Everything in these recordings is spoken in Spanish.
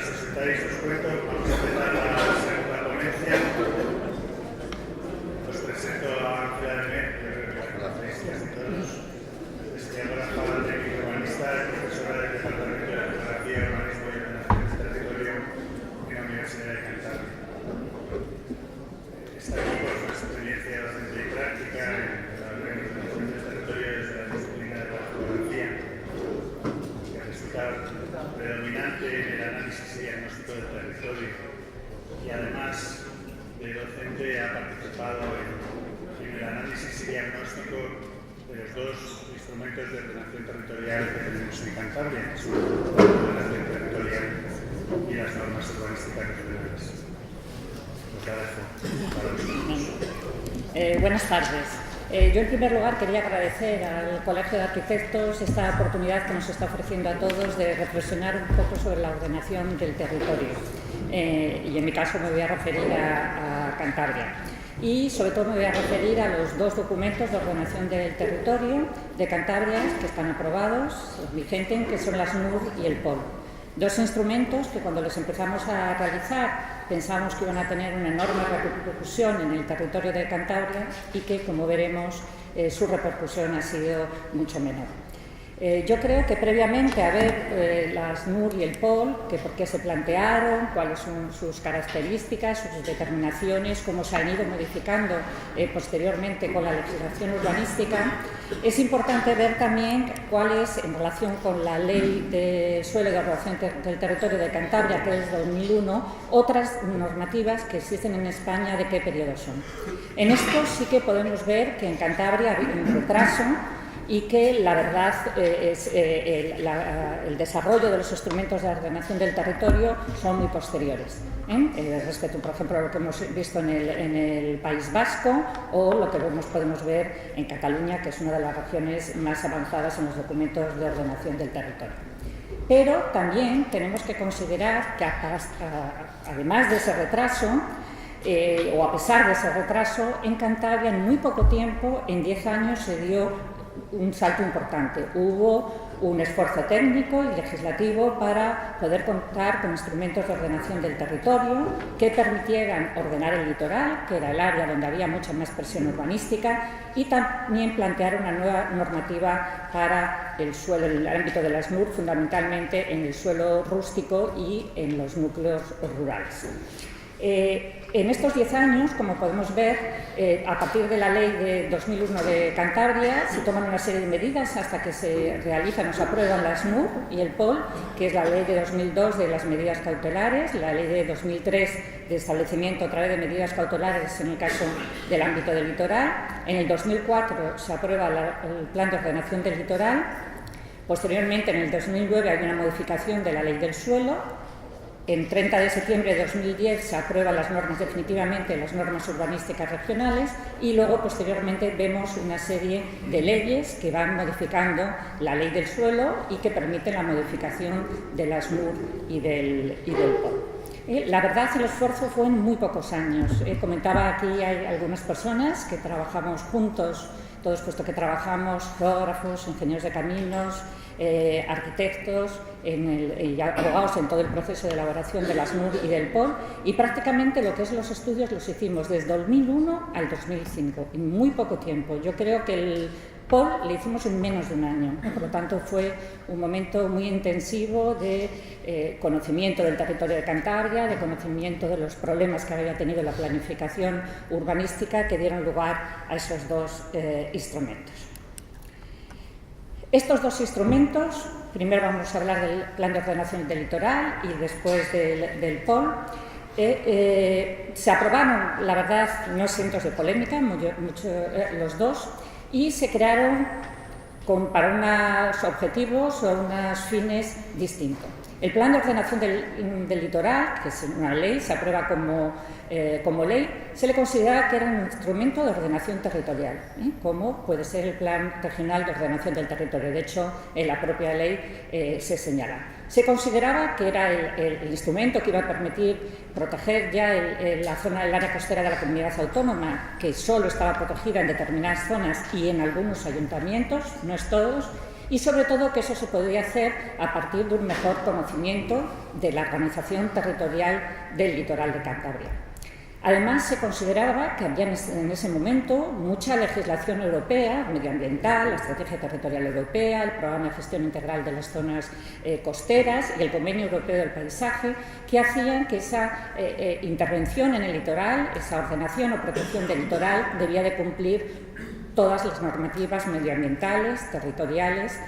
os sentáis, os cuento, vamos a empezar la segunda ponencia. Os presento a Ángela, yo creo que la conocéis casi todos. Es geógrafa, técnica urbanista, profesora del Departamento de Geografía, Urbanismo y Ordenación del Territorio en la Universidad de Cantabria. Está aquí por su experiencia docente y práctica en la organización del territorio desde la disciplina de la geografía, que resulta predominante en el análisis y diagnóstico del territorio, y además de docente ha participado en el análisis y diagnóstico de los dos instrumentos de ordenación territorial que tenemos en Cantabria, que son la ordenación territorial y las normas urbanísticas regionales. Buenas tardes. Yo en primer lugar quería agradecer al Colegio de Arquitectos esta oportunidad que nos está ofreciendo a todos de reflexionar un poco sobre la ordenación del territorio. Y en mi caso me voy a referir a Cantabria. Y sobre todo me voy a referir a los dos documentos de ordenación del territorio de Cantabria que están aprobados, vigentes, que son las NUR y el POL. Dos instrumentos que cuando los empezamos a realizar pensamos que iban a tener una enorme repercusión en el territorio de Cantabria y que, como veremos, su repercusión ha sido mucho menor. Yo creo que previamente a ver las NUR y el POL, que por qué se plantearon, cuáles son sus características, sus determinaciones, cómo se han ido modificando posteriormente con la legislación urbanística, es importante ver también cuáles, en relación con la Ley de Suelo y de Ordenación del Territorio de Cantabria, que es de 2001, otras normativas que existen en España, de qué periodo son. En esto sí que podemos ver que en Cantabria ha habido un retraso y que la verdad es el desarrollo de los instrumentos de ordenación del territorio son muy posteriores. Respecto, por ejemplo, a lo que hemos visto en el País Vasco o lo que podemos ver en Cataluña, que es una de las regiones más avanzadas en los documentos de ordenación del territorio. Pero también tenemos que considerar que además de ese retraso, o a pesar de ese retraso, en Cantabria en muy poco tiempo, en 10 años, se dio un salto importante. Hubo un esfuerzo técnico y legislativo para poder contar con instrumentos de ordenación del territorio que permitieran ordenar el litoral, que era el área donde había mucha más presión urbanística, y también plantear una nueva normativa para el suelo, en el ámbito de las NUR, fundamentalmente en el suelo rústico y en los núcleos rurales. En estos 10 años, como podemos ver, a partir de la Ley de 2001 de Cantabria, se toman una serie de medidas hasta que se realizan o se aprueban las NUR y el POL, que es la Ley de 2002 de las medidas cautelares, la Ley de 2003 de establecimiento a través de medidas cautelares en el caso del ámbito del litoral. En el 2004 se aprueba el Plan de Ordenación del Litoral. Posteriormente, en el 2009, hay una modificación de la Ley del Suelo. En 30 de septiembre de 2010 se aprueban las normas, definitivamente las normas urbanísticas regionales, y luego posteriormente vemos una serie de leyes que van modificando la ley del suelo y que permiten la modificación de las NUR y del POL. La verdad, el esfuerzo fue en muy pocos años. Comentaba aquí, hay algunas personas que trabajamos juntos, todos puesto que trabajamos, geógrafos, ingenieros de caminos, arquitectos y abogados en todo el proceso de elaboración de las NUR y del POL, y prácticamente lo que es los estudios los hicimos desde 2001 al 2005, en muy poco tiempo. Yo creo que el POL le hicimos en menos de un año, por lo tanto fue un momento muy intensivo de conocimiento del territorio de Cantabria, de conocimiento de los problemas que había tenido la planificación urbanística que dieron lugar a esos dos instrumentos. Estos dos instrumentos, primero vamos a hablar del Plan de Ordenación del Litoral y después del POL, se aprobaron, la verdad, no cientos de polémica, los dos, y se crearon para unos objetivos o unos fines distintos. El Plan de Ordenación del Litoral, que es una ley, se aprueba como ley, se le considera que era un instrumento de ordenación territorial, como puede ser el Plan Regional de Ordenación del Territorio. De hecho, en la propia ley se señala. Se consideraba que era el instrumento que iba a permitir proteger ya la zona del área costera de la comunidad autónoma, que solo estaba protegida en determinadas zonas y en algunos ayuntamientos, no es todos, y sobre todo que eso se podía hacer a partir de un mejor conocimiento de la organización territorial del litoral de Cantabria. Además, se consideraba que había en ese momento mucha legislación europea, medioambiental, la Estrategia Territorial Europea, el Programa de Gestión Integral de las Zonas Costeras y el Convenio Europeo del Paisaje, que hacían que esa intervención en el litoral, esa ordenación o protección del litoral, debía de cumplir todas las normativas medioambientales, territoriales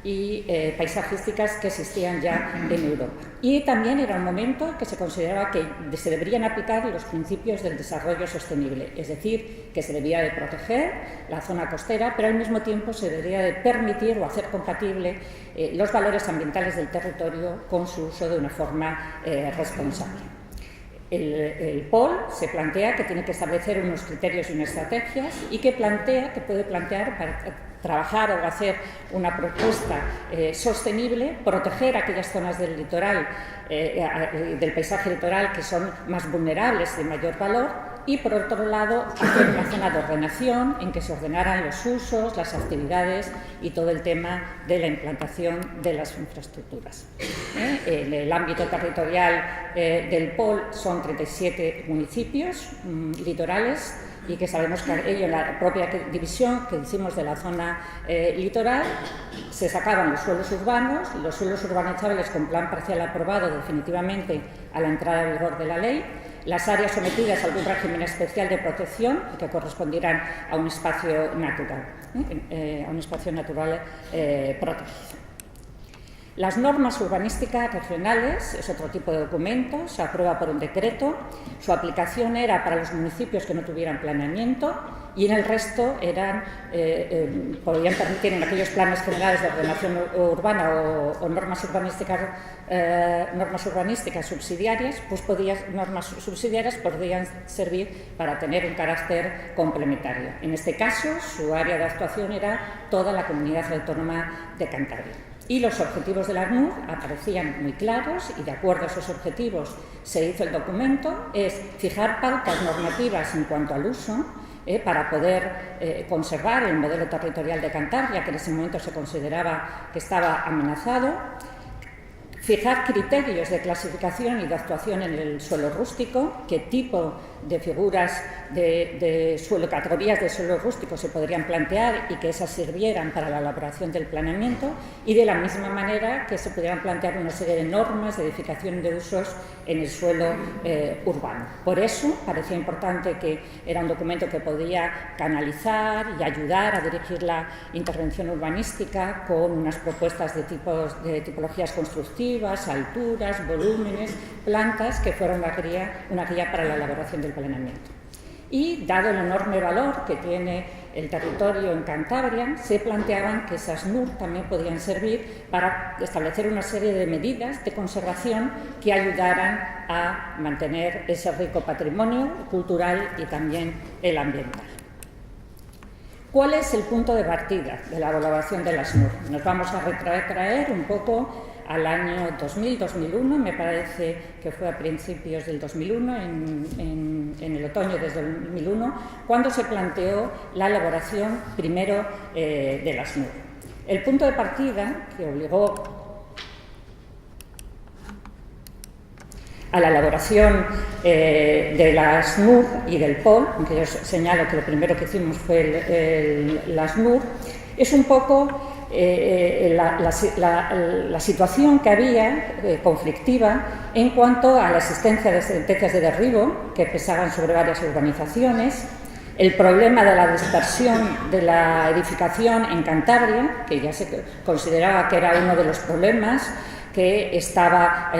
y paisajísticas que existían ya en Europa. Y también era un momento que se consideraba que se deberían aplicar los principios del desarrollo sostenible, es decir, que se debía de proteger la zona costera, pero al mismo tiempo se debería de permitir o hacer compatible los valores ambientales del territorio con su uso de una forma responsable. El POL se plantea que tiene que establecer unos criterios y unas estrategias y que puede plantear para trabajar o hacer una propuesta sostenible, proteger aquellas zonas del litoral, del paisaje litoral que son más vulnerables, de mayor valor, y por otro lado hacer una zona de ordenación en que se ordenaran los usos, las actividades y todo el tema de la implantación de las infraestructuras. El ámbito territorial del POL son 37 municipios litorales, y que sabemos que ello en la propia división que hicimos de la zona litoral se sacaban los suelos urbanizables con plan parcial aprobado definitivamente a la entrada en vigor de la ley, las áreas sometidas a algún régimen especial de protección y que correspondirán a un espacio natural, protegido. Las normas urbanísticas regionales es otro tipo de documento, se aprueba por un decreto, su aplicación era para los municipios que no tuvieran planeamiento y en el resto podían permitir en aquellos planes generales de ordenación urbana o normas urbanísticas subsidiarias, normas subsidiarias podrían servir para tener un carácter complementario. En este caso, su área de actuación era toda la comunidad autónoma de Cantabria. Y los objetivos de la ACNUR aparecían muy claros y de acuerdo a esos objetivos se hizo el documento, es fijar pautas normativas en cuanto al uso para poder conservar el modelo territorial de Cantabria, que en ese momento se consideraba que estaba amenazado, fijar criterios de clasificación y de actuación en el suelo rústico, qué tipo de figuras de suelo, categorías de suelo rústico se podrían plantear y que esas sirvieran para la elaboración del planeamiento y de la misma manera que se pudieran plantear una serie de normas de edificación de usos en el suelo urbano. Por eso parecía importante que era un documento que podía canalizar y ayudar a dirigir la intervención urbanística con unas propuestas de tipologías constructivas, alturas, volúmenes, plantas, que fueran una guía para la elaboración del planeamiento. Y, dado el enorme valor que tiene el territorio en Cantabria, se planteaban que esas NUR también podían servir para establecer una serie de medidas de conservación que ayudaran a mantener ese rico patrimonio cultural y también el ambiental. ¿Cuál es el punto de partida de la elaboración de las NUR? Nos vamos a retraer un poco al año 2000-2001, me parece que fue a principios del 2001, en el otoño desde el 2001, cuando se planteó la elaboración primero de las NUR. El punto de partida que obligó a la elaboración de las NUR y del POL, aunque yo señalo que lo primero que hicimos fue las NUR, es un poco la situación que había conflictiva en cuanto a la existencia de sentencias de derribo que pesaban sobre varias urbanizaciones, el problema de la dispersión de la edificación en Cantabria, que ya se consideraba que era uno de los problemas que estaba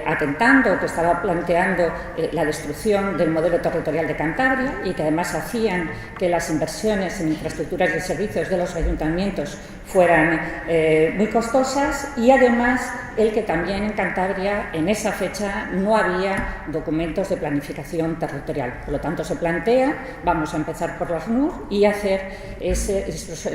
atentando, que estaba planteando la destrucción del modelo territorial de Cantabria y que además hacían que las inversiones en infraestructuras y servicios de los ayuntamientos fueran muy costosas y además el que también en Cantabria en esa fecha no había documentos de planificación territorial. Por lo tanto, se plantea, vamos a empezar por las NUR y hacer esos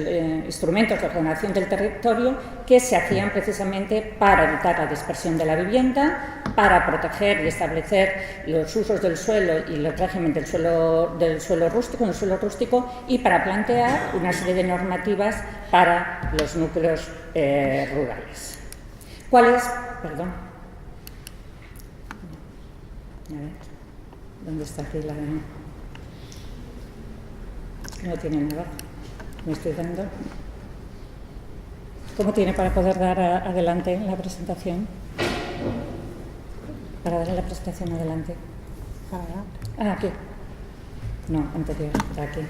instrumentos de ordenación del territorio que se hacían precisamente para evitar la dispersión de la vivienda, para proteger y establecer los usos del suelo y el régimen del suelo rústico, y para plantear una serie de normativas para los núcleos rurales. ¿Cuál es? Perdón. A ver, ¿dónde está aquí la...? No tiene nada. Me estoy dando. ¿Cómo tiene para poder dar adelante la presentación? Para darle la presentación adelante. Ah, aquí. No, anterior. Aquí.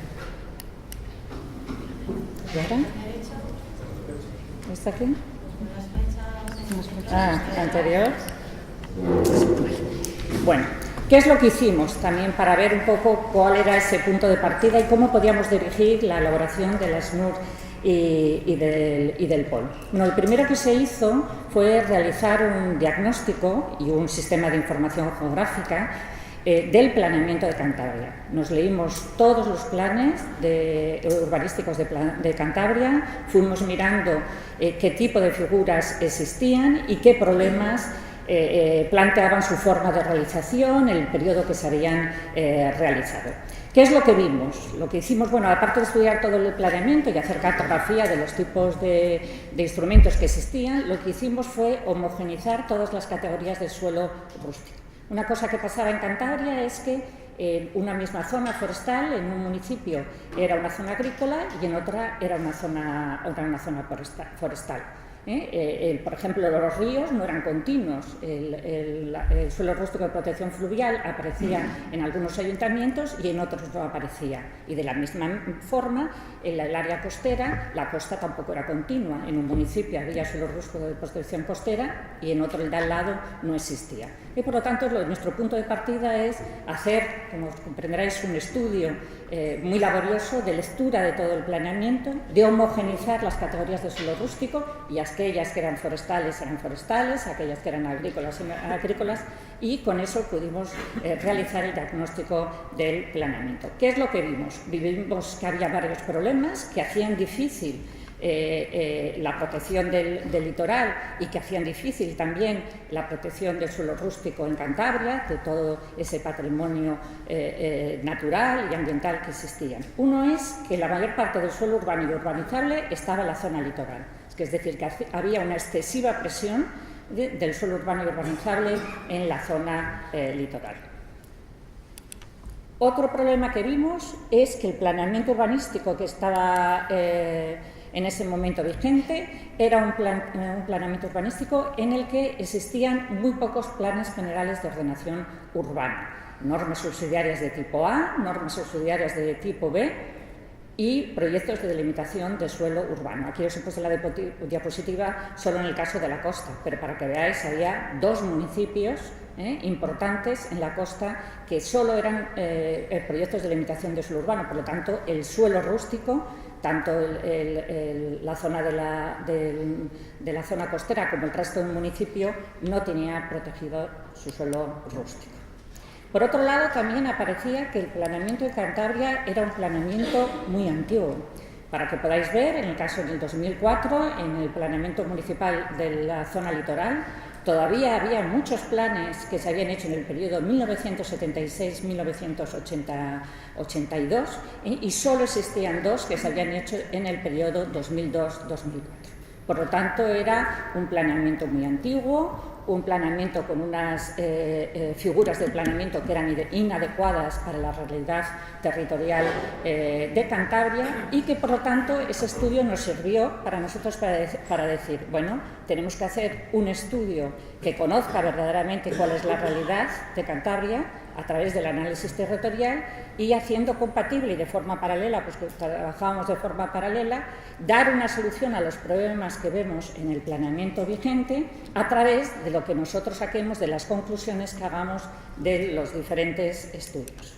¿Y ahora? ¿Está aquí? Ah, anterior. Bueno, ¿qué es lo que hicimos también para ver un poco cuál era ese punto de partida y cómo podíamos dirigir la elaboración de la SNUR y del POL? Bueno, lo primero que se hizo fue realizar un diagnóstico y un sistema de información geográfica del planeamiento de Cantabria. Nos leímos todos los planes urbanísticos de Cantabria, fuimos mirando qué tipo de figuras existían y qué problemas planteaban su forma de realización, el periodo que se habían realizado. ¿Qué es lo que vimos? Lo que hicimos, bueno, aparte de estudiar todo el planeamiento y hacer cartografía de los tipos de instrumentos que existían, lo que hicimos fue homogeneizar todas las categorías de suelo rústico. Una cosa que pasaba en Cantabria es que una misma zona forestal en un municipio era una zona agrícola y en otra era una zona forestal. Por ejemplo, los ríos no eran continuos. El suelo rústico de protección fluvial aparecía en algunos ayuntamientos y en otros no aparecía. Y de la misma forma, en el área costera, la costa tampoco era continua. En un municipio había suelo rústico de protección costera y en otro, el de al lado, no existía. Y por lo tanto, nuestro punto de partida es hacer, como comprenderáis, un estudio muy laborioso de lectura de todo el planeamiento, de homogeneizar las categorías de suelo rústico y aquellas que eran forestales, aquellas que eran agrícolas, y con eso pudimos realizar el diagnóstico del planeamiento. ¿Qué es lo que vimos? Vimos que había varios problemas que hacían difícil la protección del litoral y que hacían difícil también la protección del suelo rústico en Cantabria, de todo ese patrimonio natural y ambiental que existían. Uno es que la mayor parte del suelo urbano y urbanizable estaba en la zona litoral, es decir, que había una excesiva presión del suelo urbano y urbanizable en la zona litoral. Otro problema que vimos es que el planeamiento urbanístico que estaba en ese momento vigente era un planeamiento urbanístico en el que existían muy pocos planes generales de ordenación urbana, normas subsidiarias de tipo A, normas subsidiarias de tipo B y proyectos de delimitación de suelo urbano. Aquí os he puesto la diapositiva solo en el caso de la costa, pero para que veáis había 2 municipios importantes en la costa que solo eran proyectos de delimitación de suelo urbano. Por lo tanto, el suelo rústico, tanto la zona de la zona costera como el resto del municipio, no tenía protegido su suelo rústico. Por otro lado, también aparecía que el planeamiento de Cantabria era un planeamiento muy antiguo. Para que podáis ver, en el caso del 2004, en el planeamiento municipal de la zona litoral, todavía había muchos planes que se habían hecho en el periodo 1976-1982 y solo existían 2 que se habían hecho en el periodo 2002-2004. Por lo tanto, era un planeamiento muy antiguo, un planeamiento con unas figuras del planeamiento que eran inadecuadas para la realidad territorial de Cantabria y que, por lo tanto, ese estudio nos sirvió para nosotros para decir, bueno, tenemos que hacer un estudio que conozca verdaderamente cuál es la realidad de Cantabria a través del análisis territorial y haciendo compatible y de forma paralela, pues que trabajábamos de forma paralela, dar una solución a los problemas que vemos en el planeamiento vigente a través de lo que nosotros saquemos de las conclusiones que hagamos de los diferentes estudios.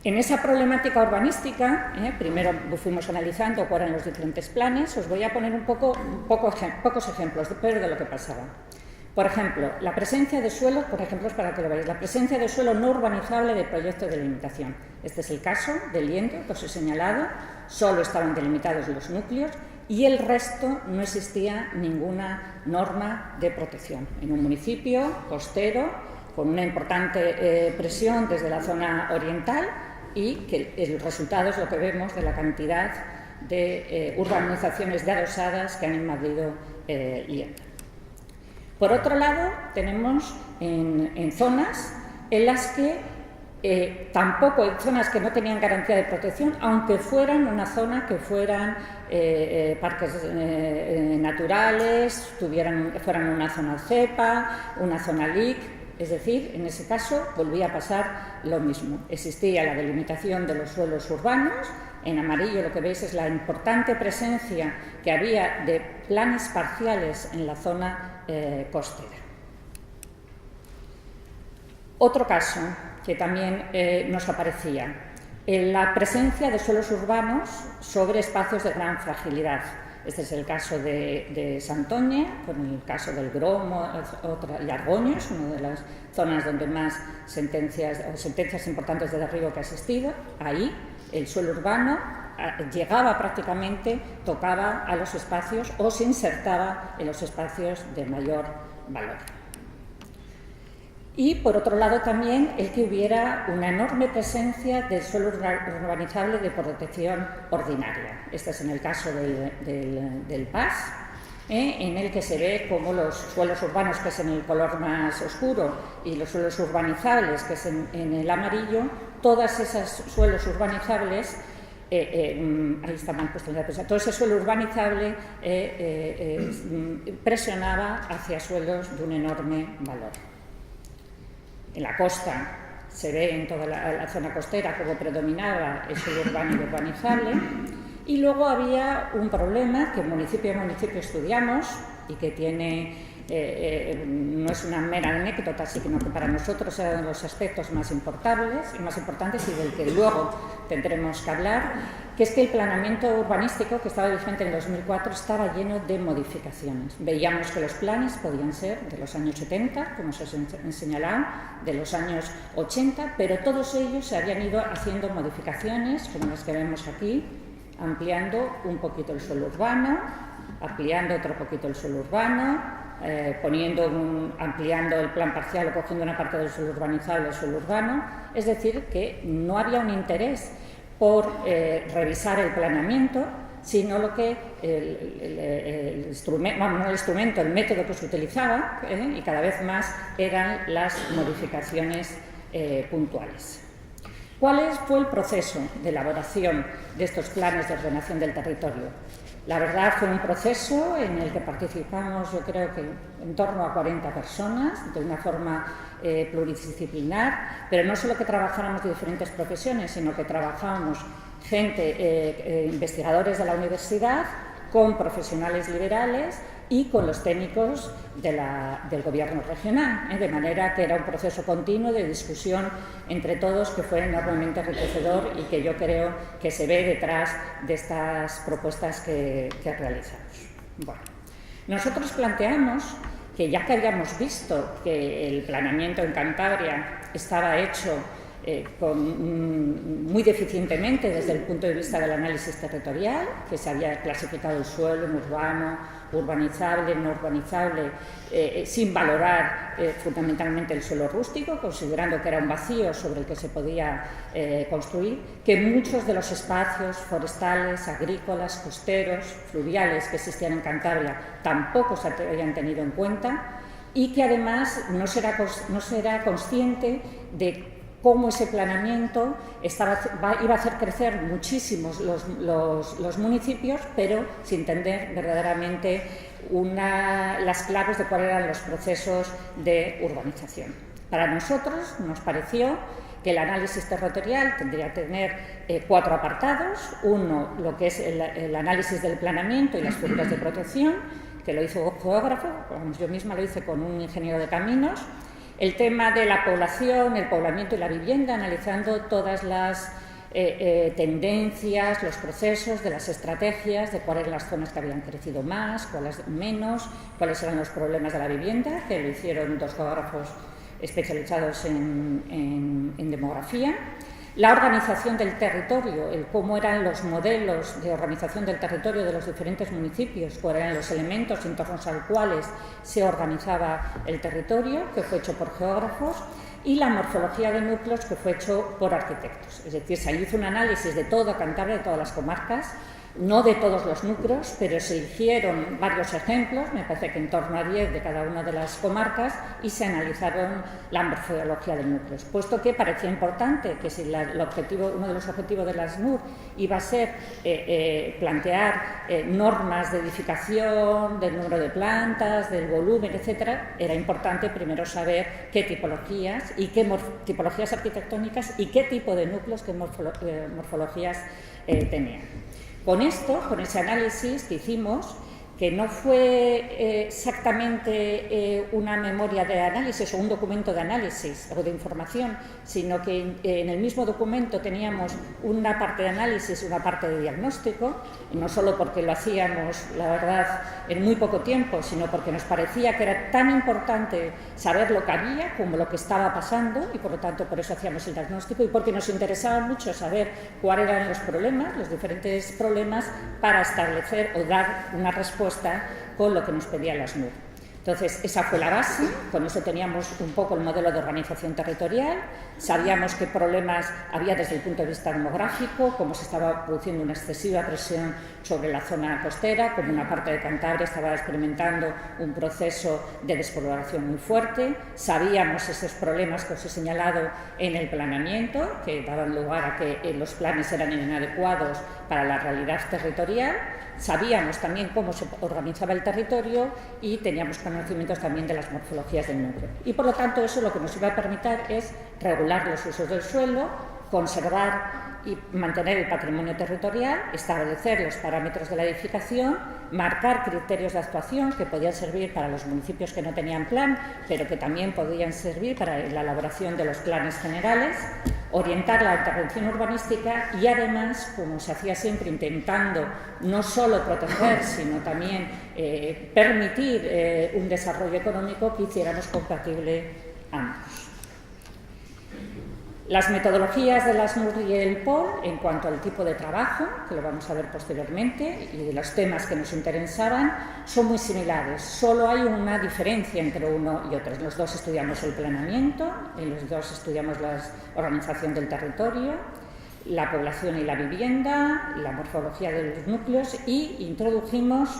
En esa problemática urbanística, primero fuimos analizando cuáles eran los diferentes planes. Os voy a poner pocos ejemplos de lo que pasaba. Por ejemplo, la presencia de suelo, por ejemplo, para que lo veáis, la presencia de suelo no urbanizable de proyectos de delimitación. Este es el caso del Liendo, que os he señalado, solo estaban delimitados los núcleos y el resto no existía ninguna norma de protección. En un municipio costero, con una importante presión desde la zona oriental, y que el resultado es lo que vemos de la cantidad de urbanizaciones de adosadas que han invadido Lienda. Por otro lado, tenemos en zonas en las que tampoco, en zonas que no tenían garantía de protección, aunque fueran una zona que fueran parques naturales, fueran una zona CEPA, una zona LIC. Es decir, en ese caso volvía a pasar lo mismo. Existía la delimitación de los suelos urbanos. En amarillo lo que veis es la importante presencia que había de planes parciales en la zona costera. Otro caso que también nos aparecía, la presencia de suelos urbanos sobre espacios de gran fragilidad. Este es el caso de Santoña, con el caso del Gromo y Argoño, es una de las zonas donde más sentencias importantes de derribo que ha existido. Ahí el suelo urbano llegaba prácticamente, tocaba a los espacios o se insertaba en los espacios de mayor valor. Y, por otro lado, también el que hubiera una enorme presencia del suelo urbanizable de protección ordinaria. Este es en el caso del PAS, en el que se ve como los suelos urbanos, que es en el color más oscuro, y los suelos urbanizables, que es en el amarillo, todas esas suelos urbanizables, ahí está mal puesto la presión, todo ese suelo urbanizable presionaba hacia suelos de un enorme valor. En la costa se ve en toda la zona costera cómo predominaba el suelo urbano y urbanizable, y luego había un problema que municipio a municipio estudiamos y que no es una mera anécdota, sino que para nosotros era uno de los aspectos más importantes y del que luego tendremos que hablar, que es que el planeamiento urbanístico que estaba vigente en el 2004 estaba lleno de modificaciones. Veíamos que los planes podían ser de los años 70, como se os he señalado, de los años 80, pero todos ellos se habían ido haciendo modificaciones, como las que vemos aquí, ampliando un poquito el suelo urbano, ampliando otro poquito el suelo urbano, ampliando el plan parcial o cogiendo una parte del suelo urbanizable al suelo urbano. Es decir, que no había un interés por revisar el planeamiento, sino lo que el método que se utilizaba, y cada vez más eran las modificaciones puntuales. ¿Cuál fue el proceso de elaboración de estos planes de ordenación del territorio? La verdad, fue un proceso en el que participamos, yo creo que en torno a 40 personas, de una forma pluridisciplinar, pero no solo que trabajáramos de diferentes profesiones, sino que trabajábamos investigadores de la universidad, con profesionales liberales y con los técnicos del gobierno regional, de manera que era un proceso continuo de discusión entre todos que fue enormemente enriquecedor y que yo creo que se ve detrás de estas propuestas que realizamos. Bueno, nosotros planteamos que, ya que habíamos visto que el planeamiento en Cantabria estaba hecho muy deficientemente desde el punto de vista del análisis territorial, que se había clasificado el suelo en urbano, urbanizable, no urbanizable, sin valorar fundamentalmente el suelo rústico, considerando que era un vacío sobre el que se podía construir, que muchos de los espacios forestales, agrícolas, costeros, fluviales que existían en Cantabria tampoco se habían tenido en cuenta, y que además no se era consciente de cómo ese planeamiento iba a hacer crecer muchísimos los municipios, pero sin entender verdaderamente las claves de cuáles eran los procesos de urbanización. Para nosotros nos pareció que el análisis territorial tendría que tener 4 apartados. Uno, lo que es el análisis del planeamiento y las figuras de protección, que lo hizo un geógrafo, yo misma lo hice con un ingeniero de caminos. El tema de la población, el poblamiento y la vivienda, analizando todas las tendencias, los procesos de las estrategias, de cuáles eran las zonas que habían crecido más, cuáles menos, cuáles eran los problemas de la vivienda, que lo hicieron 2 geógrafos especializados en demografía. La organización del territorio, el cómo eran los modelos de organización del territorio de los diferentes municipios, cuáles eran los elementos en torno a los cuales se organizaba el territorio, que fue hecho por geógrafos, y la morfología de núcleos, que fue hecho por arquitectos. Es decir, se hizo un análisis de toda Cantabria, de todas las comarcas, no de todos los núcleos, pero se eligieron varios ejemplos, me parece que en torno a 10 de cada una de las comarcas, y se analizaron la morfología de núcleos, puesto que parecía importante que si uno de los objetivos de las NUR iba a ser plantear normas de edificación, del número de plantas, del volumen, etcétera, era importante primero saber qué tipologías y qué tipologías arquitectónicas y qué tipo de núcleos, qué morfologías tenían. Con esto, con ese análisis que hicimos, que no fue exactamente una memoria de análisis o un documento de análisis o de información, sino que en el mismo documento teníamos una parte de análisis y una parte de diagnóstico, no solo porque lo hacíamos, la verdad, en muy poco tiempo, sino porque nos parecía que era tan importante saber lo que había como lo que estaba pasando, y por lo tanto por eso hacíamos el diagnóstico, y porque nos interesaba mucho saber cuáles eran los problemas, los diferentes problemas, para establecer o dar una respuesta con lo que nos pedían las NUR. Entonces, esa fue la base, con eso teníamos un poco el modelo de organización territorial, sabíamos qué problemas había desde el punto de vista demográfico, cómo se estaba produciendo una excesiva presión sobre la zona costera, como una parte de Cantabria estaba experimentando un proceso de despoblación muy fuerte, sabíamos esos problemas que os he señalado en el planeamiento, que daban lugar a que los planes eran inadecuados para la realidad territorial. Sabíamos también cómo se organizaba el territorio y teníamos conocimientos también de las morfologías del núcleo. Y por lo tanto eso lo que nos iba a permitir es regular los usos del suelo, conservar y mantener el patrimonio territorial, establecer los parámetros de la edificación, marcar criterios de actuación que podían servir para los municipios que no tenían plan, pero que también podían servir para la elaboración de los planes generales, orientar la intervención urbanística y además, como se hacía siempre, intentando no solo proteger, sino también permitir un desarrollo económico que hiciéramos compatible ambos. Las metodologías de las NUR y el POL, en cuanto al tipo de trabajo, que lo vamos a ver posteriormente, y de los temas que nos interesaban, son muy similares. Solo hay una diferencia entre uno y otro. Los dos estudiamos el planeamiento, los dos estudiamos la organización del territorio, la población y la vivienda, la morfología de los núcleos, y introdujimos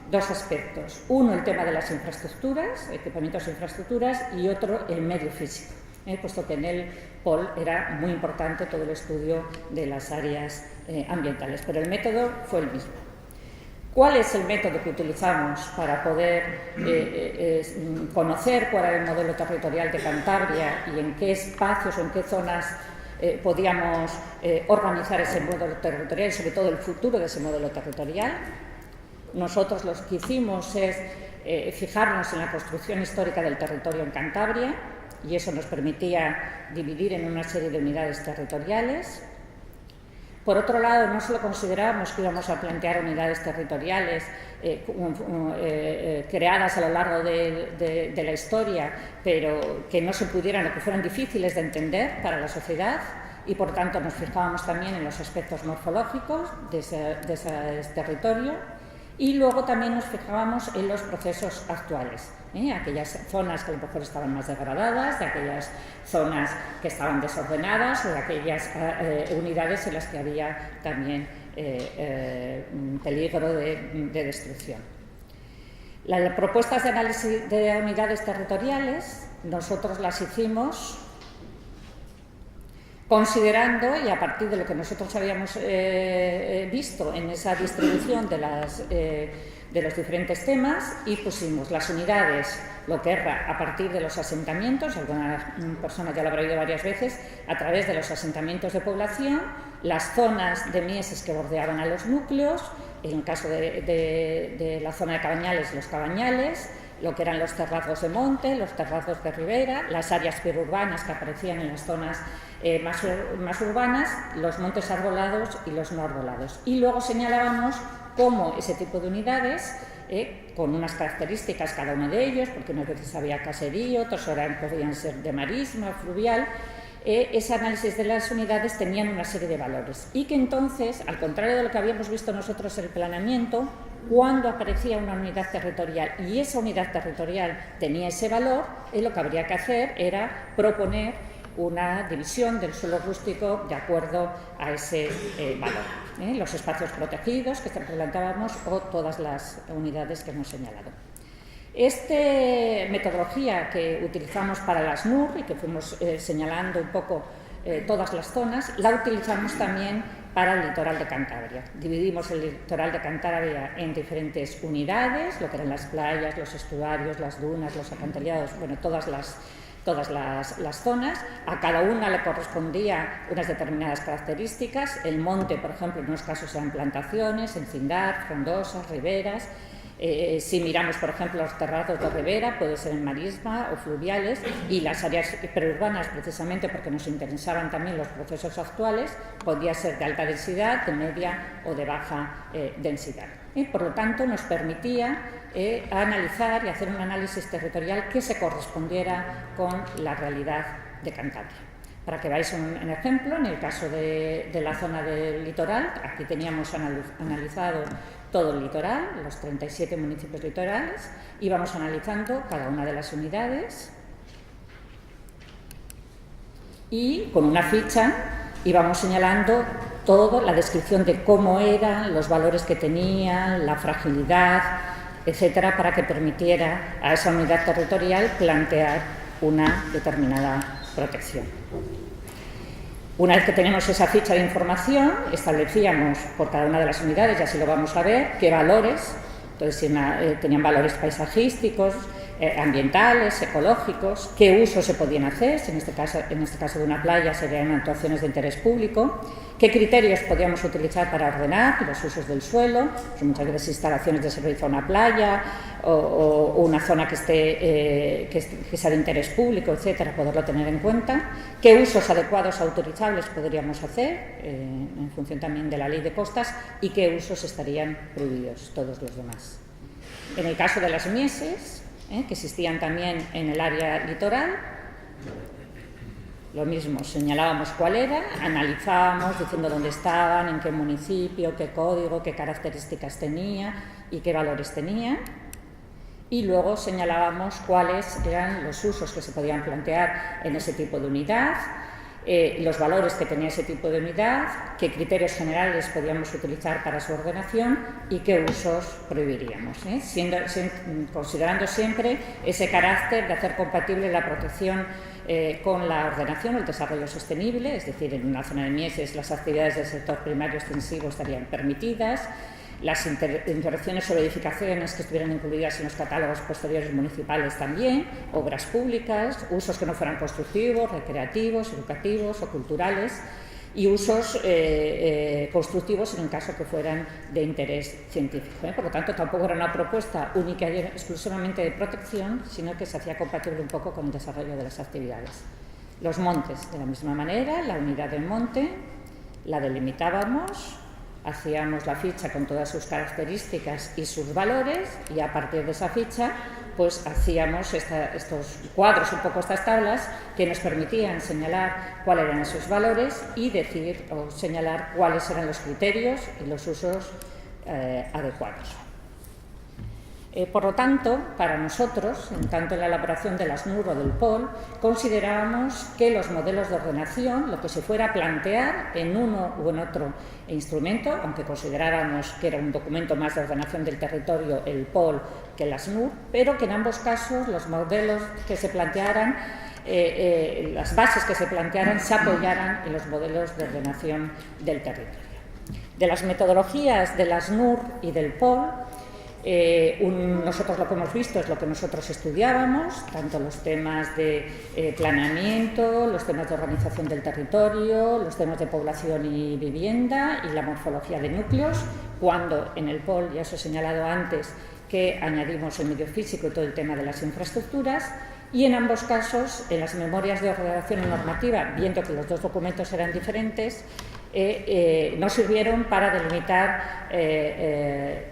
dos aspectos. Uno, el tema de las infraestructuras, equipamientos e infraestructuras, y otro, el medio físico. Puesto que en el POL era muy importante todo el estudio de las áreas ambientales, pero el método fue el mismo. ¿Cuál es el método que utilizamos para poder conocer cuál era el modelo territorial de Cantabria y en qué espacios o en qué zonas podíamos organizar ese modelo territorial y sobre todo el futuro de ese modelo territorial? Nosotros lo que hicimos es fijarnos en la construcción histórica del territorio en Cantabria, y eso nos permitía dividir en una serie de unidades territoriales. Por otro lado, no solo considerábamos que íbamos a plantear unidades territoriales creadas a lo largo de la historia, pero que no se pudieran o que fueran difíciles de entender para la sociedad, y por tanto nos fijábamos también en los aspectos morfológicos de ese territorio, y luego también nos fijábamos en los procesos actuales. Aquellas zonas que a lo mejor estaban más degradadas, de aquellas zonas que estaban desordenadas o de aquellas unidades en las que había también peligro de destrucción. Las propuestas de análisis de unidades territoriales nosotros las hicimos considerando, y a partir de lo que nosotros habíamos visto en esa distribución de los diferentes temas, y pusimos las unidades, lo que era a partir de los asentamientos, alguna persona ya lo habrá oído varias veces, a través de los asentamientos de población, las zonas de mieses que bordeaban a los núcleos, en el caso de la zona de Cabañales, los cabañales, lo que eran los terrazos de monte, los terrazos de ribera, las áreas perurbanas que aparecían en las zonas más urbanas, los montes arbolados y los no arbolados. Y luego señalábamos cómo ese tipo de unidades, con unas características cada uno de ellos, porque unas veces había caserío, otros podían ser de marisma, fluvial, ese análisis de las unidades tenían una serie de valores y que entonces, al contrario de lo que habíamos visto nosotros en el planeamiento, cuando aparecía una unidad territorial y esa unidad territorial tenía ese valor, lo que habría que hacer era proponer una división del suelo rústico de acuerdo a ese valor, los espacios protegidos que planteábamos o todas las unidades que hemos señalado. Esta metodología que utilizamos para las NUR y que fuimos señalando un poco todas las zonas, la utilizamos también para el litoral de Cantabria. Dividimos el litoral de Cantabria en diferentes unidades, lo que eran las playas, los estuarios, las dunas, los acantilados, bueno, todas las zonas. A cada una le correspondía unas determinadas características. El monte, por ejemplo, en unos casos eran plantaciones, encindar, frondosas, riberas. Si miramos, por ejemplo, los terrazos de ribera, puede ser en marisma o fluviales, y las áreas preurbanas, precisamente porque nos interesaban también los procesos actuales, podía ser de alta densidad, de media o de baja densidad. Por lo tanto, nos permitía analizar y hacer un análisis territorial que se correspondiera con la realidad de Cantabria. Para que veáis un ejemplo, en el caso de la zona del litoral, aquí teníamos analizado todo el litoral, los 37 municipios litorales, y vamos analizando cada una de las unidades y con una ficha íbamos señalando toda la descripción de cómo eran, los valores que tenían, la fragilidad, etcétera, para que permitiera a esa unidad territorial plantear una determinada protección. Una vez que tenemos esa ficha de información, establecíamos por cada una de las unidades, y así lo vamos a ver, qué valores, entonces si tenían valores paisajísticos, ambientales, ecológicos, qué usos se podían hacer, si en este caso de una playa serían actuaciones de interés público, qué criterios podíamos utilizar para ordenar los usos del suelo, pues muchas veces instalaciones de servicio a una playa o una zona que sea de interés público, etcétera, poderlo tener en cuenta, qué usos adecuados autorizables podríamos hacer en función también de la ley de costas y qué usos estarían prohibidos, todos los demás. En el caso de las mieses, que existían también en el área litoral, lo mismo, señalábamos cuál era, analizábamos diciendo dónde estaban, en qué municipio, qué código, qué características tenía y qué valores tenía, y luego señalábamos cuáles eran los usos que se podían plantear en ese tipo de unidad, los valores que tenía ese tipo de unidad, qué criterios generales podíamos utilizar para su ordenación y qué usos prohibiríamos, considerando siempre ese carácter de hacer compatible la protección con la ordenación o el desarrollo sostenible, es decir, en una zona de mieses las actividades del sector primario extensivo estarían permitidas, las intervenciones sobre edificaciones que estuvieran incluidas en los catálogos posteriores municipales también, obras públicas, usos que no fueran constructivos, recreativos, educativos o culturales, y usos constructivos en el caso que fueran de interés científico. Por lo tanto, tampoco era una propuesta única y exclusivamente de protección, sino que se hacía compatible un poco con el desarrollo de las actividades. Los montes, de la misma manera, la unidad del monte la delimitábamos, hacíamos la ficha con todas sus características y sus valores, y a partir de esa ficha pues hacíamos estos cuadros, un poco estas tablas que nos permitían señalar cuáles eran esos valores y decir o señalar cuáles eran los criterios y los usos adecuados. Por lo tanto, para nosotros, tanto en la elaboración de las NUR o del POL, considerábamos que los modelos de ordenación, lo que se fuera a plantear en uno u en otro instrumento, aunque consideráramos que era un documento más de ordenación del territorio, el POL, que las NUR, pero que en ambos casos los modelos que se plantearan, las bases que se plantearan, se apoyaran en los modelos de ordenación del territorio. De las metodologías de las NUR y del POL, nosotros lo que hemos visto es lo que nosotros estudiábamos, tanto los temas de planeamiento, los temas de organización del territorio, los temas de población y vivienda y la morfología de núcleos, cuando en el POL, ya os he señalado antes, que añadimos el medio físico y todo el tema de las infraestructuras, y en ambos casos, en las memorias de ordenación y normativa, viendo que los dos documentos eran diferentes, nos sirvieron para delimitar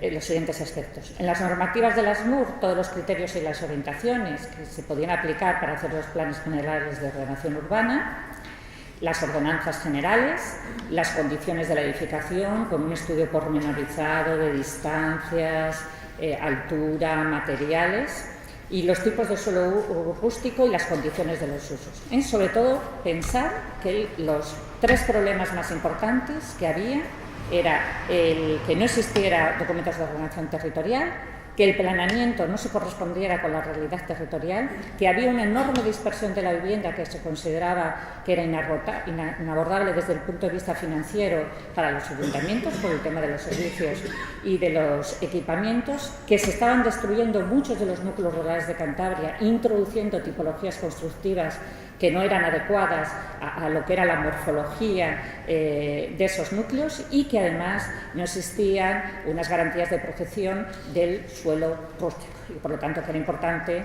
los siguientes aspectos. En las normativas de las NUR, todos los criterios y las orientaciones que se podían aplicar para hacer los planes generales de ordenación urbana. las ordenanzas generales, las condiciones de la edificación, con un estudio pormenorizado de distancias, altura, materiales, y los tipos de suelo rústico y las condiciones de los usos. Sobre todo, pensar que los 3 problemas más importantes que había era el que no existiera documentos de ordenación territorial, que el planeamiento no se correspondiera con la realidad territorial, que había una enorme dispersión de la vivienda que se consideraba que era inabordable desde el punto de vista financiero para los ayuntamientos por el tema de los servicios y de los equipamientos, que se estaban destruyendo muchos de los núcleos rurales de Cantabria, introduciendo tipologías constructivas que no eran adecuadas a lo que era la morfología de esos núcleos, y que además no existían unas garantías de protección del suelo rústico. Y por lo tanto que era importante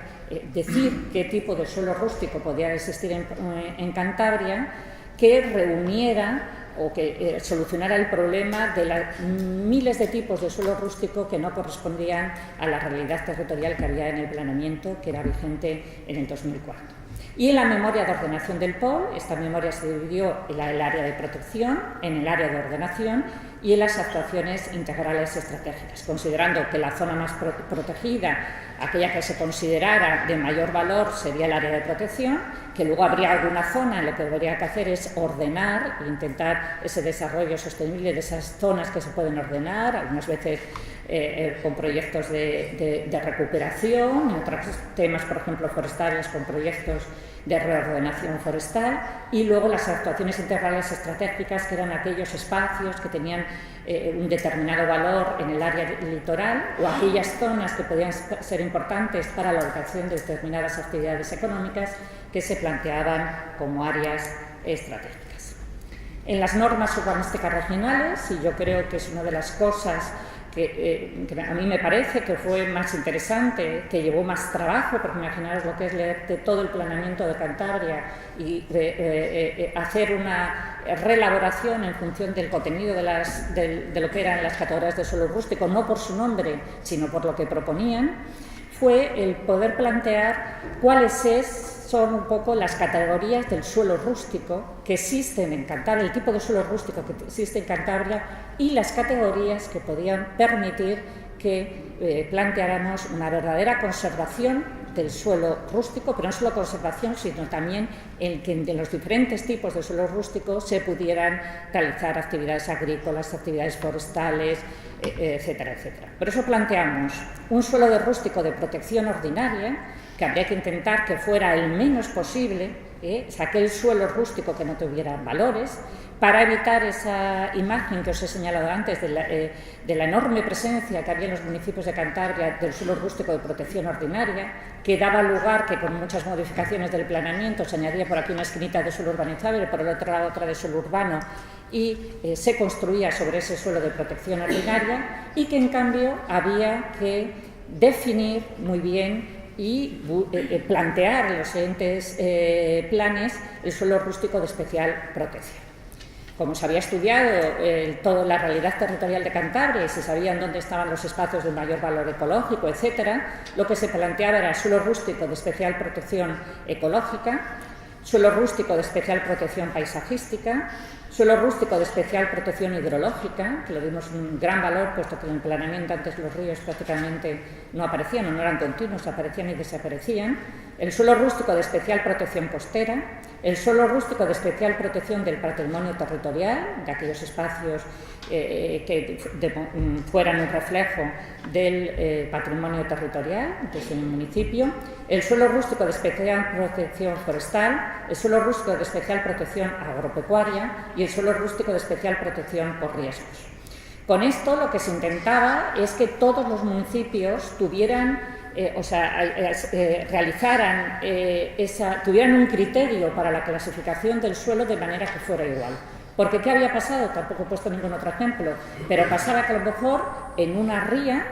decir qué tipo de suelo rústico podía existir en Cantabria, que reuniera o que solucionara el problema de los miles de tipos de suelo rústico que no correspondían a la realidad territorial que había en el planeamiento que era vigente en el 2004. Y en la memoria de ordenación del POL, esta memoria se dividió en el área de protección, en el área de ordenación y en las actuaciones integrales estratégicas, considerando que la zona más protegida, aquella que se considerara de mayor valor, sería el área de protección, que luego habría alguna zona en lo que habría que hacer es ordenar e intentar ese desarrollo sostenible de esas zonas que se pueden ordenar, algunas veces con proyectos de recuperación, en otros temas, por ejemplo, forestales, con proyectos de reordenación forestal, y luego las actuaciones integrales estratégicas, que eran aquellos espacios que tenían un determinado valor en el área litoral, o aquellas zonas que podían ser importantes para la ubicación de determinadas actividades económicas que se planteaban como áreas estratégicas. En las normas urbanísticas regionales, y yo creo que es una de las cosas que a mí me parece que fue más interesante, que llevó más trabajo, porque imaginaros lo que es leerte todo el planeamiento de Cantabria y hacer una reelaboración en función del contenido de lo que eran las categorías de suelo rústico, no por su nombre, sino por lo que proponían, fue el poder plantear cuáles son un poco las categorías del suelo rústico que existen en Cantabria, el tipo de suelo rústico que existe en Cantabria, y las categorías que podían permitir que planteáramos una verdadera conservación del suelo rústico, pero no solo conservación, sino también el que de los diferentes tipos de suelo rústico se pudieran realizar actividades agrícolas, actividades forestales, etcétera, etcétera. Por eso planteamos un suelo de rústico de protección ordinaria, que habría que intentar que fuera el menos posible, aquel suelo rústico que no tuviera valores, para evitar esa imagen que os he señalado antes de la enorme presencia que había en los municipios de Cantabria del suelo rústico de protección ordinaria, que daba lugar que con muchas modificaciones del planeamiento se añadía por aquí una esquinita de suelo urbanizable, por el otro lado otra de suelo urbano, y se construía sobre ese suelo de protección ordinaria, y que en cambio había que definir muy bien y plantear en los siguientes planes el suelo rústico de especial protección. Como se había estudiado toda la realidad territorial de Cantabria y se sabían dónde estaban los espacios de mayor valor ecológico, etcétera, lo que se planteaba era suelo rústico de especial protección ecológica, suelo rústico de especial protección paisajística, suelo rústico de especial protección hidrológica, que le dimos un gran valor, puesto que en el planeamiento antes los ríos prácticamente no aparecían o no eran continuos, aparecían y desaparecían, el suelo rústico de especial protección costera, el suelo rústico de especial protección del patrimonio territorial, de aquellos espacios que fueran un reflejo del patrimonio territorial desde el municipio, el suelo rústico de especial protección forestal, el suelo rústico de especial protección agropecuaria y el suelo rústico de especial protección por riesgos. Con esto lo que se intentaba es que todos los municipios tuvieran realizaran tuvieran un criterio para la clasificación del suelo de manera que fuera igual. Porque ¿qué había pasado? Tampoco he puesto ningún otro ejemplo, pero pasaba que a lo mejor en una ría,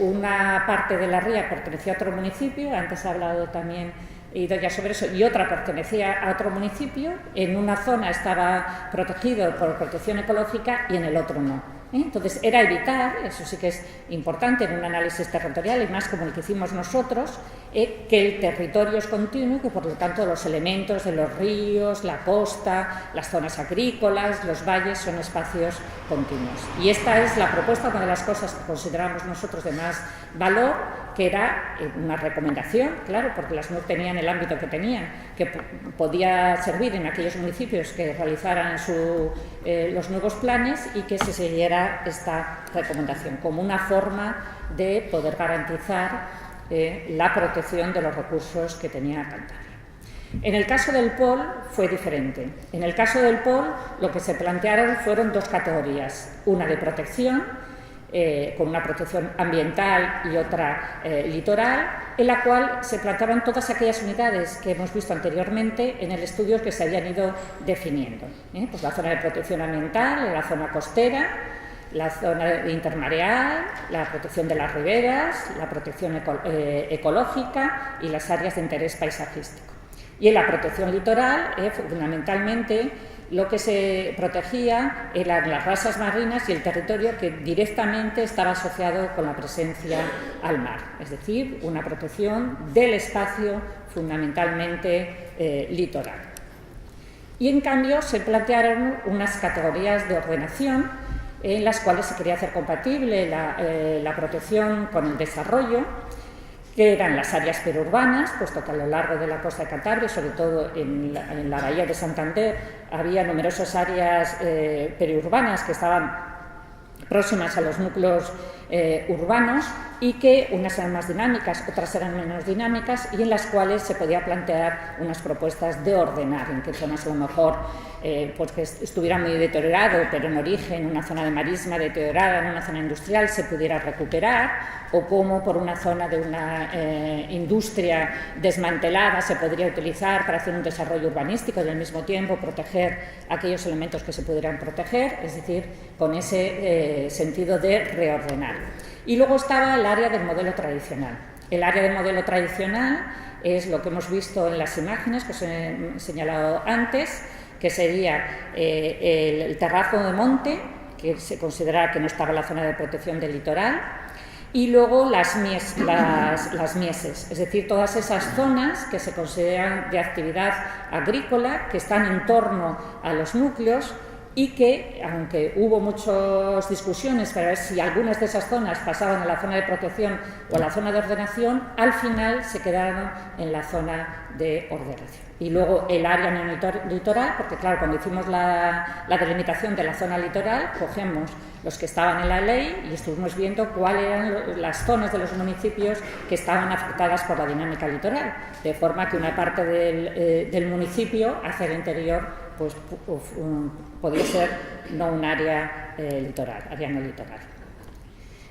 una parte de la ría pertenecía a otro municipio, antes ha hablado también Idoia sobre eso, y otra pertenecía a otro municipio, en una zona estaba protegido por protección ecológica y en el otro no. Entonces, era evitar, eso sí que es importante en un análisis territorial, y más como el que hicimos nosotros, que el territorio es continuo y que, por lo tanto, los elementos de los ríos, la costa, las zonas agrícolas, los valles son espacios continuos. Y esta es la propuesta, una de las cosas que consideramos nosotros de más valor, que era una recomendación, claro, porque las NUC tenían el ámbito que tenían, que podía servir en aquellos municipios que realizaran los nuevos planes, y que se siguiera esta recomendación como una forma de poder garantizar la protección de los recursos que tenía Cantabria. En el caso del POL fue diferente. En el caso del POL lo que se plantearon fueron dos categorías, una de protección, con una protección ambiental y otra litoral, en la cual se planteaban todas aquellas unidades que hemos visto anteriormente en el estudio que se habían ido definiendo. Pues la zona de protección ambiental, la zona costera, la zona intermareal, la protección de las riberas, la protección ecológica y las áreas de interés paisajístico. Y en la protección litoral, fundamentalmente, lo que se protegía eran las rasas marinas y el territorio que directamente estaba asociado con la presencia al mar, es decir, una protección del espacio fundamentalmente litoral. Y en cambio se plantearon unas categorías de ordenación en las cuales se quería hacer compatible la protección con el desarrollo, que eran las áreas periurbanas, puesto que a lo largo de la costa de Cantabria, sobre todo en la bahía de Santander, había numerosas áreas periurbanas que estaban próximas a los núcleos urbanos, y que unas eran más dinámicas, otras eran menos dinámicas, y en las cuales se podía plantear unas propuestas de ordenar, en qué zonas a lo mejor pues que estuviera muy deteriorado, pero en origen una zona de marisma deteriorada, en una zona industrial, se pudiera recuperar, o cómo por una zona de una industria desmantelada se podría utilizar para hacer un desarrollo urbanístico y al mismo tiempo proteger aquellos elementos que se pudieran proteger, es decir, con ese sentido de reordenar. Y luego estaba el área del modelo tradicional. El área del modelo tradicional es lo que hemos visto en las imágenes que os he señalado antes, que sería el terrazo de monte, que se considera que no estaba en la zona de protección del litoral, y luego las mieses, es decir, todas esas zonas que se consideran de actividad agrícola, que están en torno a los núcleos, y que, aunque hubo muchas discusiones para ver si algunas de esas zonas pasaban a la zona de protección o a la zona de ordenación, al final se quedaron en la zona de ordenación. Y luego el área no litoral, porque claro, cuando hicimos la delimitación de la zona litoral, cogemos los que estaban en la ley y estuvimos viendo cuáles eran las zonas de los municipios que estaban afectadas por la dinámica litoral, de forma que una parte del municipio hacia el interior pues podría ser no un área litoral, área no litoral.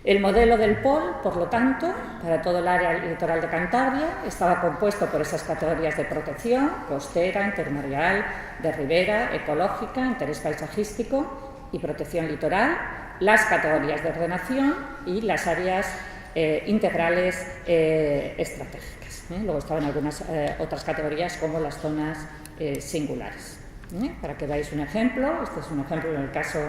El modelo del POL, por lo tanto, para todo el área litoral de Cantabria, estaba compuesto por esas categorías de protección: costera, intermareal, de ribera, ecológica, interés paisajístico y protección litoral, las categorías de ordenación y las áreas integrales estratégicas. Luego estaban algunas otras categorías como las zonas singulares. Para que veáis un ejemplo, este es un ejemplo en el caso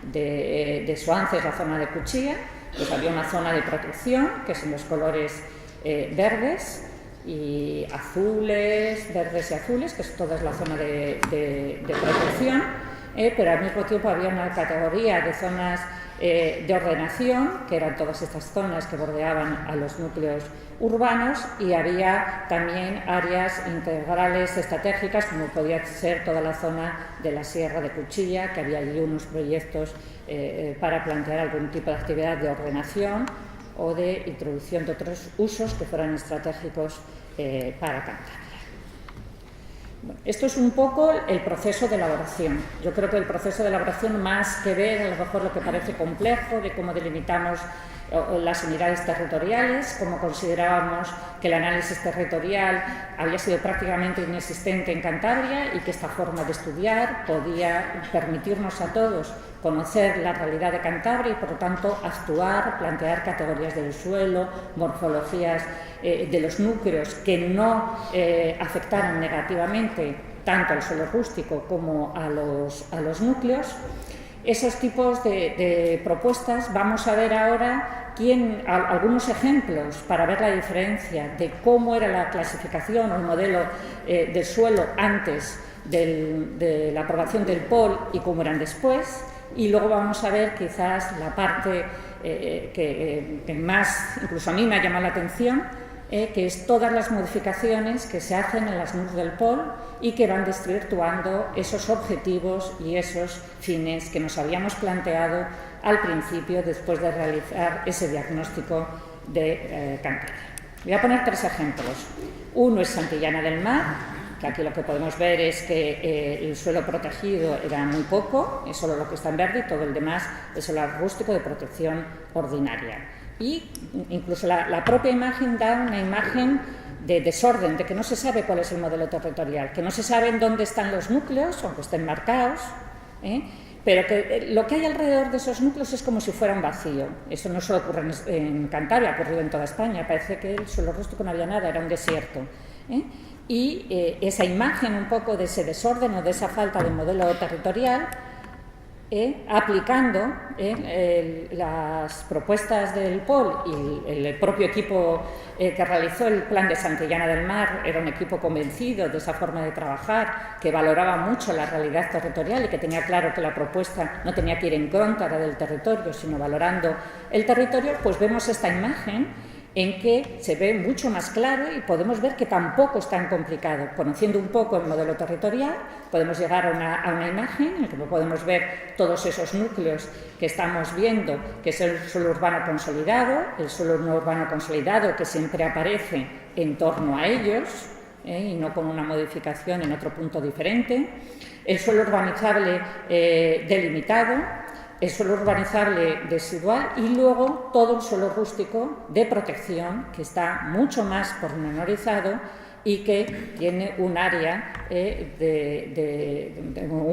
de Suances, la zona de Cuchilla, pues había una zona de protección, que son los colores verdes y azules, verdes y azules, que es toda la zona de protección, pero al mismo tiempo había una categoría de zonas de ordenación, que eran todas estas zonas que bordeaban a los núcleos urbanos, y había también áreas integrales estratégicas, como podía ser toda la zona de la Sierra de Cuchilla, que había allí unos proyectos para plantear algún tipo de actividad de ordenación o de introducción de otros usos que fueran estratégicos para Cantabria. Bueno, esto es un poco el proceso de elaboración. Yo creo que el proceso de elaboración, más que ver a lo mejor lo que parece complejo de cómo delimitamos las unidades territoriales, como considerábamos que el análisis territorial había sido prácticamente inexistente en Cantabria y que esta forma de estudiar podía permitirnos a todos conocer la realidad de Cantabria y, por lo tanto, actuar, plantear categorías del suelo, morfologías de los núcleos que no afectaran negativamente tanto al suelo rústico como a los núcleos. esos tipos de propuestas. Vamos a ver ahora algunos ejemplos para ver la diferencia de cómo era la clasificación o el modelo del suelo antes de la aprobación del POL y cómo eran después, y luego vamos a ver quizás la parte que más, incluso a mí me ha llamado la atención, que es todas las modificaciones que se hacen en las NURS del POL y que van desvirtuando esos objetivos y esos fines que nos habíamos planteado al principio después de realizar ese diagnóstico de Cantabria. Voy a poner 3 ejemplos. Uno es Santillana del Mar, que aquí lo que podemos ver es que el suelo protegido era muy poco, es solo lo que está en verde, y todo el demás es el rústico de protección ordinaria. Y incluso la propia imagen da una imagen de desorden, de que no se sabe cuál es el modelo territorial, que no se sabe en dónde están los núcleos, aunque estén marcados, pero que lo que hay alrededor de esos núcleos es como si fuera un vacío. Eso no solo ocurre en Cantabria, ha ocurrido en toda España. Parece que el suelo rústico no había nada, era un desierto. Y esa imagen un poco de ese desorden o de esa falta de modelo territorial, aplicando las propuestas del POL y el propio equipo que realizó el plan de Santillana del Mar, era un equipo convencido de esa forma de trabajar, que valoraba mucho la realidad territorial y que tenía claro que la propuesta no tenía que ir en contra del territorio, sino valorando el territorio. Pues vemos esta imagen en que se ve mucho más claro y podemos ver que tampoco es tan complicado. Conociendo un poco el modelo territorial, podemos llegar a una imagen en que podemos ver todos esos núcleos que estamos viendo, que es el suelo urbano consolidado, el suelo no urbano consolidado que siempre aparece en torno a ellos, y no con una modificación en otro punto diferente, el suelo urbanizable delimitado, el suelo urbanizable residual y luego todo el suelo rústico de protección, que está mucho más pormenorizado y que tiene un área un